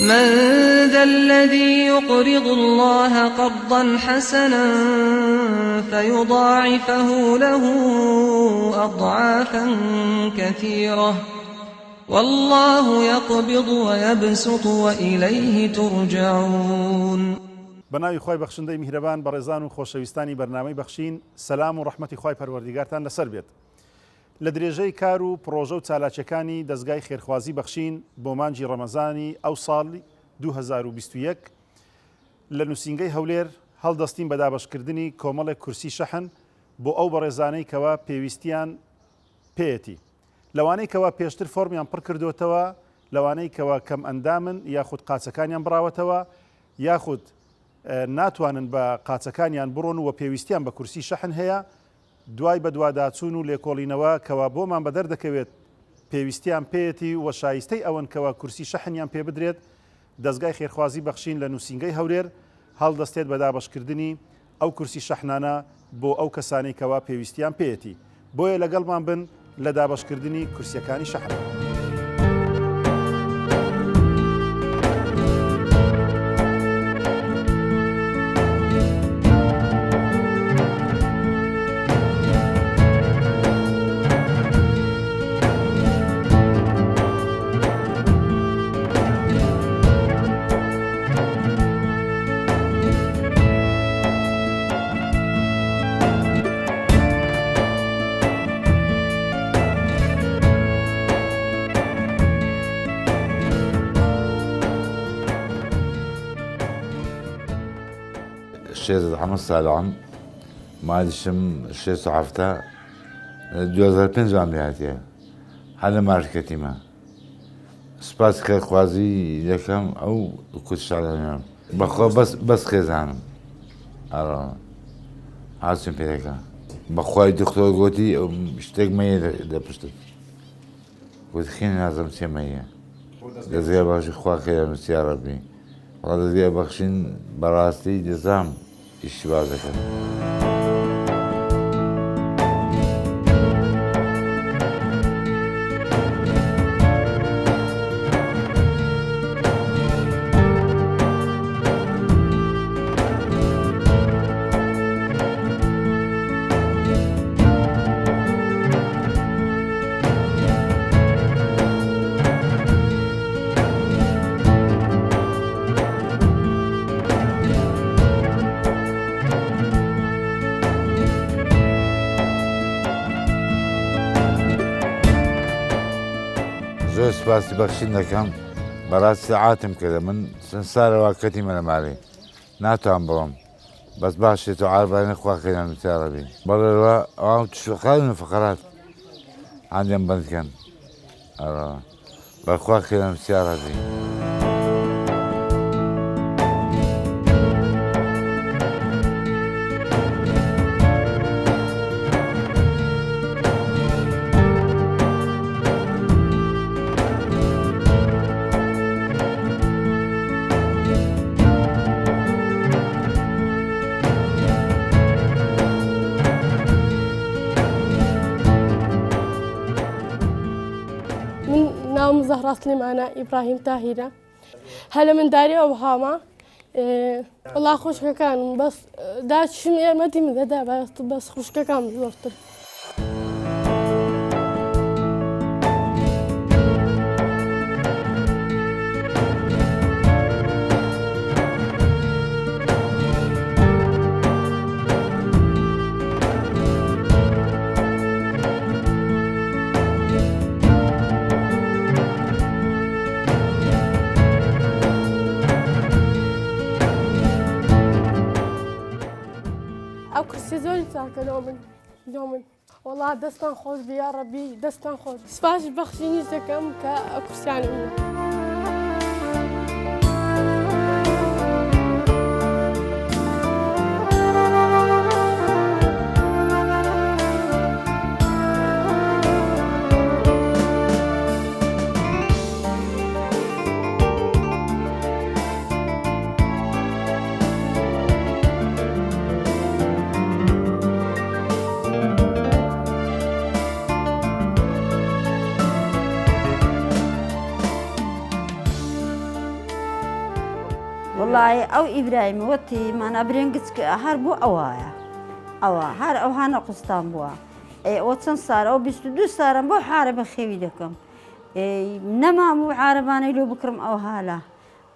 من ذا الذي يقرض الله قرضا حسنا فيضاعفه له أضعافا كثيرة والله يقبض ويبسط وإليه ترجعون. بەناوی خۆی بەخشندەی میهرەبان بەڕێزان و خۆشەویستانی بەرنامەی بەخشین سەلام و ڕەحمەتی خۆی پەروەردیگارتان لەسەر بێت. لە درێژەی کار و پرۆژە و چالاکیەکانی دەستگای خێرخوازی بەخشین بۆ مانگی ڕەمەزانی ئەو ساڵی 2021 لە نووسینگەی هەولێر هەڵدەستین بە دابەشکردنی کۆمەڵێک کورسی شەحن بۆ ئەو بەڕێزانەی کەوا پێویستیان پێیەتی، لەوانەی کەوا پێشتر فۆرمیان پڕ کردوتەوە، لەوانەی کەوا کەم ئەندامن یاخود قاچەکانیان بڕاوەتەوە یاخود ناتوانن بە قاچەکانیان بڕۆن و پێویستیان بە کورسی شەحن هەیە، دوای بە دوواداچوون و لێکۆڵینەوە کەوا بۆمان بەدەر دەکەوێت پێویستیان پێیەتی و شایستەی ئەوەن کەوا کورسی شەحنیان پێ بدرێت، دەستگای خێرخوازی بەخشین لە نووسینگەی هەولێر هەڵدەستێت بە دابەشکردنی ئەو کورسی شەحنانە بۆ ئەو کەسانی کەوا پێویستیان پێیەتی. بۆیە لەگەڵمان بن لە دابەشکردنی کورسیەکانی شەحن. الشيخ محمد سالعم معلشم الشيخ صحفته 2005 عملياتي حالا مارکتی ما سپاس که خوازی یکم او کش علیم بخوا بس خیزانم آره حاسم پیدا بخوای دکتر گویی اشتیگ میه دپشت گویی خیلی نازم سیمیه دزگیر بخشی خواه خیلی نسیار ربی ولی دزگیر بخشین براستی جزام اشتباه کرد. زۆر سپاسی بەخشین دەکەم بەڕاستی سەعاتم کردە من سنسارەوە کەتی منەم علێ ناتوان بڕۆم بەس باشێت و عاربانە خوا خێران وتیارەبی بەڵێوە ئەوام تشویقان و فقرات عندیان بەندکەن بەخوا خێران وتیارەبی. نام زهرة سليمانة إبراهيم تاهيرة هلا من داري أوهاما والله خوشك كان بس داش شمية ما تيم ذا بس خوشك كان زورت. أو كرسي زولي تاكل يومن والله دستان خوش بيا ربي دستان خوش سباش بخشيني زكام كرسي يعني والله أو إبراهيم وتي ما نبرينجس هربو أوايا هر أو هنا قسطان بوا واتسن صار أو بيستدو صار بو حارب خيوي لكم نما مو عارباني لو بكرم أو هالا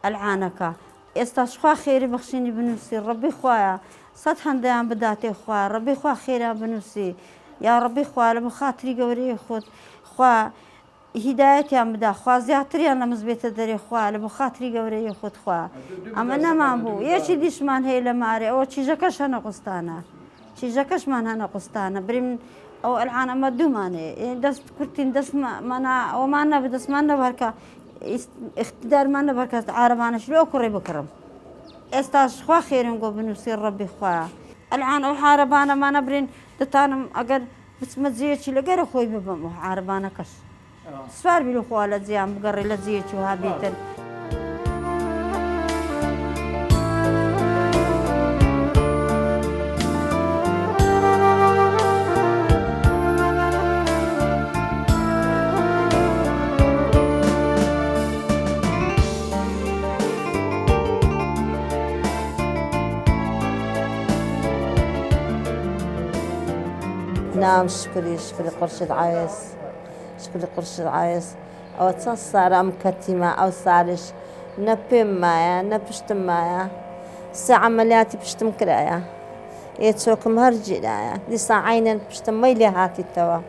العانكا استشخوا خيري بخشيني بنفسي ربي خوايا صدحن ديان بداتي خوايا ربي خوا خيري بنفسي يا ربي خوا لبخاطري قوري خود خوا هدايتي عم بدا خوا زياتري أنا مزبيت دري خوا لبخاطري قوري خود خوا أما نما بو يشي ديش مان هي لماري أو شي جاكش هنا قسطانا شي جاكش مان هنا قسطانا بريم أو العانة ما دوماني دست كرتين دست مانا ومانا بدس مانا بهركا اختدار مانا بهركا عاربانا شلو كوري بكرم استاش خوا خير نقول بنصير ربي خوا الآن وحاربانا ما نبرين دتانم أجر بس مزيتش لقرا خوي ببم حاربانا كش سفار بلو خوا لزيام بقري لزيتش وهابيتن نعم شكري قرشد عايس شكري قرشد عايس أو تصار أم كتيمة أو صارش نبي مايا نبشتم مايا عملياتي بشتم كرايا يتسوكم هرجلايا لسا عينا بشتم ميلي هاتي توا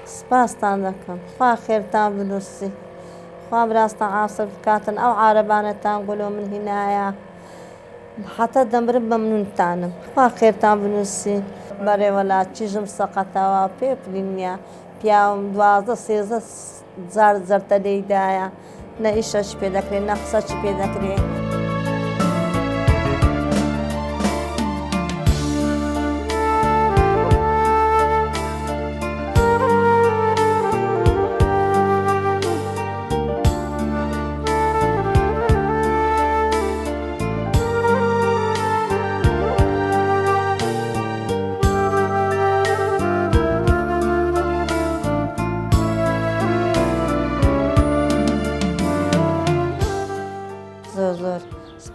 سباس تانكم خوا خير تام بنصي خوا براستا عاصر كاتن أو عربانة تنقولوا من هنايا حتى دمر ممنون تانم خوا خير تام بنصي برای ولا چیزم سقطا و پیپلینیا پیام 12-13 زر تلیدایا نه ایشش پیدا کری نه خساش پیدا کری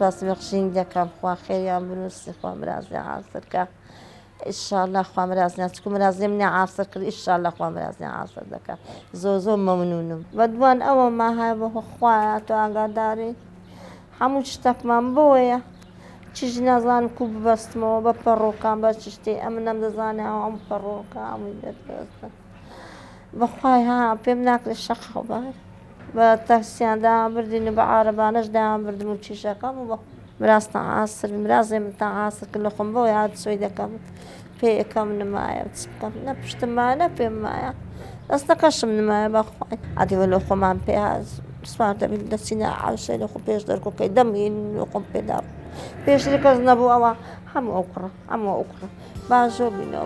سپاس بخشین دکم خوا خیریان بنوسی خوا مرازی عاصر که إن شاء الله خوا مرازی تكون مرازی من عاصر كل إن شاء الله خوا مرازی عاصر دکم زوزو ممنونم بدوان أول ما هاي به خوا تو أقداری هموش تک من بویا چیز نزان کوب بستمو بپروکم بچشتی امنم دزانی هم پروکم بخوای ها بیم نکل شق خبر با تاکسیان دام بردینی با عربانش دام بردم و چیشه کم و مراز تعاصر مراز من تعاصر كل خم بوي عاد سويدا كم في كم نمايا بتسكم نبشت ما نبي مايا أصدقاش من مايا بخوي عادي ولا خم عم بيها سمعت من دسينا عايشة لو خم بيش دركو كي دمين لو خم بيدار بيش ركز نبو أوا هم أكره باجو بينو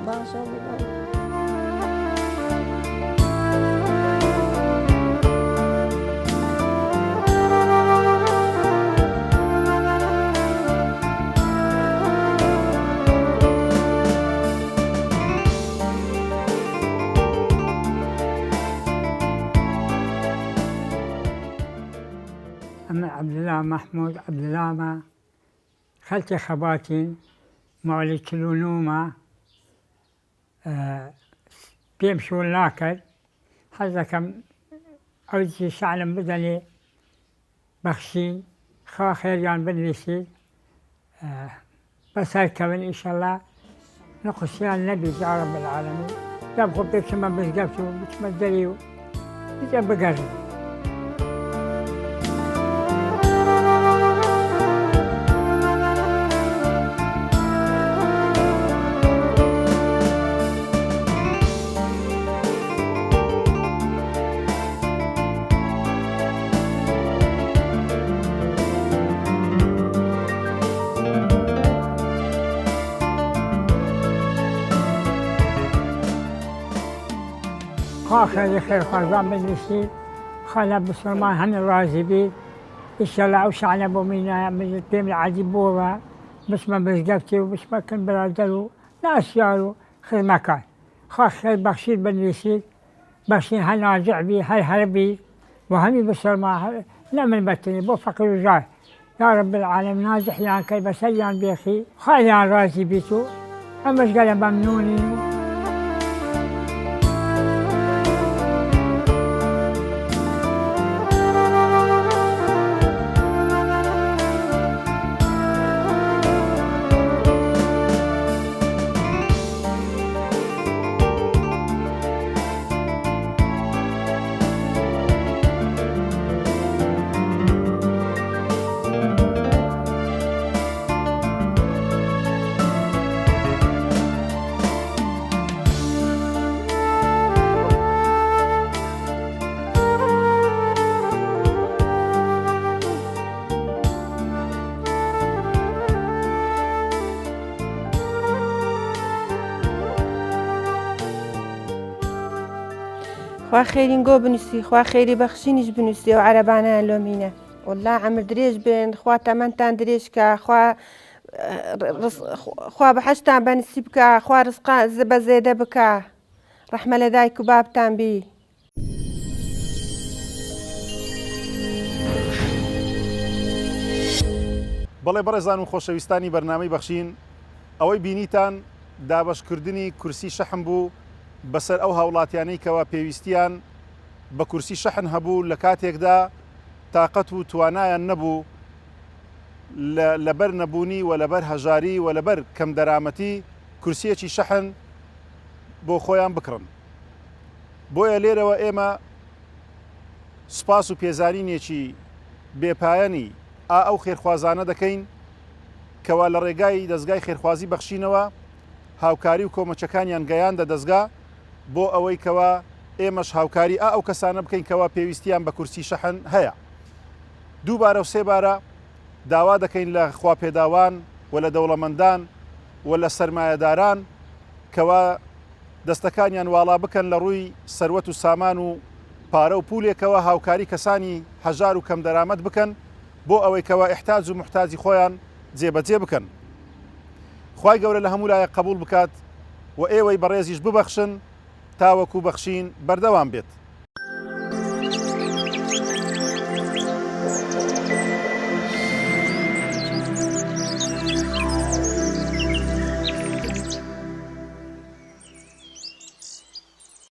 أنا عبد الله محمود عبد الله خالتي خباتين مولد كلونوما بيمشوا لاكل هذا كم أوجي شعلم بدني بخشي خوا خيريان بنريسي بس هاي كمان إن شاء الله نقص يا النبي يا رب العالمين يبقوا بيك ما بسقفتوا بتمدليوا بقرب خير خير خربان بالنسيب خلا بسلمان هن الرازبين إن شاء الله أوسعنا أبو منا من التيم العجيبورة بس ما بسقفتي وبس ما كان برادلو ناس يارو خير مكان خير بخشير بالنسيب بخشير هنراجع بي هالهربي وهني بسلمان لا من بتني بو فقر وجاه يا رب العالمين ناجح يعني كي بسيان بيخي خاليان رازي بيتو أمش قال ممنونين. خوا خيرين جو بنوسي خوا خيري بخشينيش بنوسي وعربانا لومينا والله عمر دريش بين خوا تمنتان دريش كا خوا بحشتان بنسي بكا خوا رزقا زبا زيدا بكا رحمة لدايك وبابتان بي. بەڵێ بەڕێزان و خۆشەویستانی بەرنامەی بەخشین ئەوەی بینیتان دابەشکردنی کورسی شەحن بوو بەسەر ئەو هاوڵاتیانەی کەوا پێویستیان بە کورسی شەحن هەبوو لە کاتێکدا تااقەت و توانایان نەبوو لەبەر نەبوونی و لەبەر هەژاری و لەبەر کەم دەرامەتی کورسیەکی شەحن بۆ خۆیان بکڕن. بۆیە لێرەوە ئێمە سوپاس و پێزارینێکی بێپایەنی ئەو خێرخوازانە دەکەین کەوا لە ڕێگای دەستگای خێرخوازی بەخشینەوە هاوکاری و کۆمەچەکانیان گەیاندە دەستگا بۆ ئەوەی کەوا ئێمەش هاوکاری ئەو کەسانە بکەین کەوا پێویستیان بە کورسی شەحن هەیە. دووبارە و سێبارە داوا دەکەین لە خواپێداوان و لە دەوڵەمەندان و لە سەرمایەداران کەوا دەستەکانیان واڵا بکەن لە ڕووی سەروەت و سامان و پارە و پولێکەوە هاوکاری کەسانی هەژار و کەم دەرامەت بکەن بۆ ئەوەی کەوا ئیحتاج و محتاجی خۆیان جێبەجێ بکەن. خوای گەورە لە هەموو لایەک قبول بکات و ئێوەی بەڕێزیش ببەخشن تاوەکو بەخشین بەردەوام بێت.